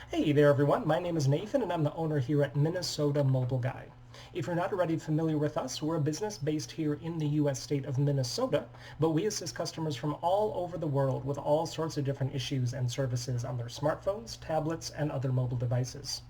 Hey there everyone, my name is Nathan and I'm the owner here at Minnesota Mobile Guy. If you're not already familiar with us, we're a business based here in the US state of Minnesota, but we assist customers from all over the world with all sorts of different issues and services on their smartphones, tablets, and other mobile devices.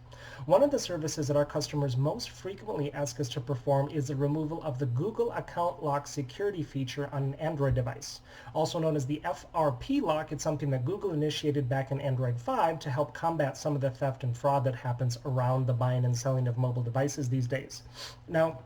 One of the services that our customers most frequently ask us to perform is the removal of the Google Account Lock security feature on an Android device. Also known as the FRP lock, it's something that Google initiated back in Android 5 to help combat some of the theft and fraud that happens around the buying and selling of mobile devices these days. Now,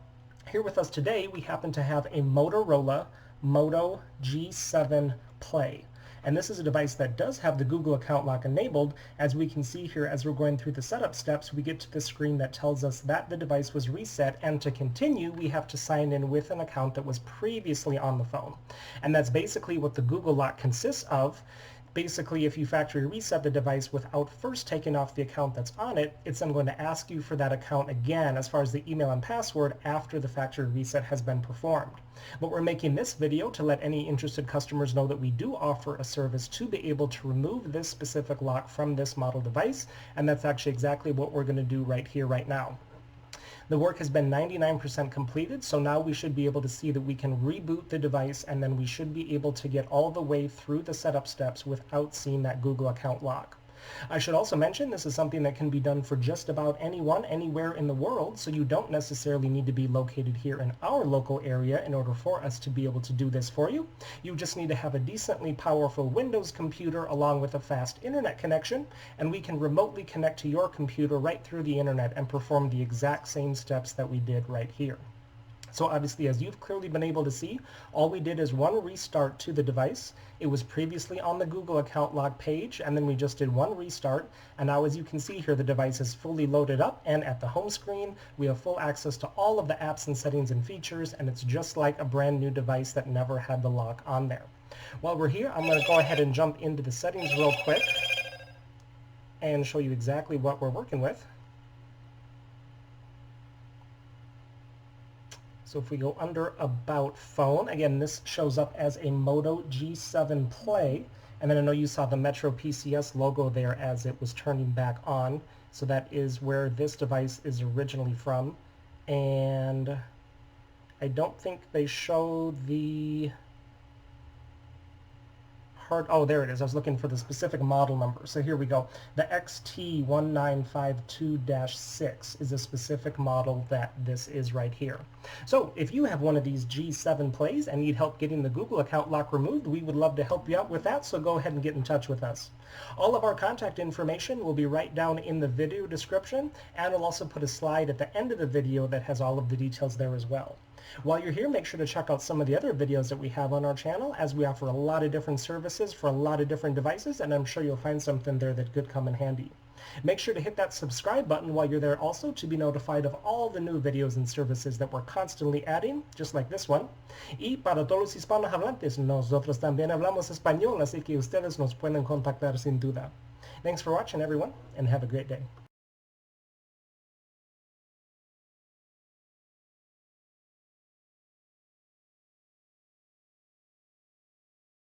here with us today, we happen to have a Motorola Moto G7 Play. And this is a device that does have the Google account lock enabled. As we can see here, as we're going through the setup steps, we get to the screen that tells us that the device was reset, and to continue, we have to sign in with an account that was previously on the phone. And that's basically what the Google lock consists of. Basically, if you factory reset the device without first taking off the account that's on it, it's then going to ask you for that account again as far as the email and password after the factory reset has been performed. But we're making this video to let any interested customers know that we do offer a service to be able to remove this specific lock from this model device, and that's actually exactly what we're going to do right here, right now. The work has been 99% completed, so now we should be able to see that we can reboot the device, and then we should be able to get all the way through the setup steps without seeing that Google account lock. I should also mention this is something that can be done for just about anyone, anywhere in the world, so you don't necessarily need to be located here in our local area in order for us to be able to do this for you. You just need to have a decently powerful Windows computer along with a fast internet connection, and we can remotely connect to your computer right through the internet and perform the exact same steps that we did right here. So obviously, as you've clearly been able to see, all we did is one restart to the device. It was previously on the Google account lock page, and then we just did one restart. And now, as you can see here, the device is fully loaded up, and at the home screen, we have full access to all of the apps and settings and features, and it's just like a brand new device that never had the lock on there. While we're here, I'm going to go ahead and jump into the settings real quick and show you exactly what we're working with. So if we go under About Phone, again, this shows up as a Moto G7 Play. And then I know you saw the Metro PCS logo there as it was turning back on. So that is where this device is originally from. And I don't think they show the oh, there it is. I was looking for the specific model number. So here we go. The XT1952-6 is a specific model that this is right here. So if you have one of these G7 plays and need help getting the Google account lock removed, we would love to help you out with that, so go ahead and get in touch with us. All of our contact information will be right down in the video description, and I'll also put a slide at the end of the video that has all of the details there as well. While you're here, make sure to check out some of the other videos that we have on our channel, as we offer a lot of different services for a lot of different devices, and I'm sure you'll find something there that could come in handy. Make sure to hit that subscribe button while you're there also to be notified of all the new videos and services that we're constantly adding, just like this one. Y para todos los hispanohablantes, nosotros también hablamos español, así que ustedes nos pueden contactar sin duda. Thanks for watching, everyone, and have a great day.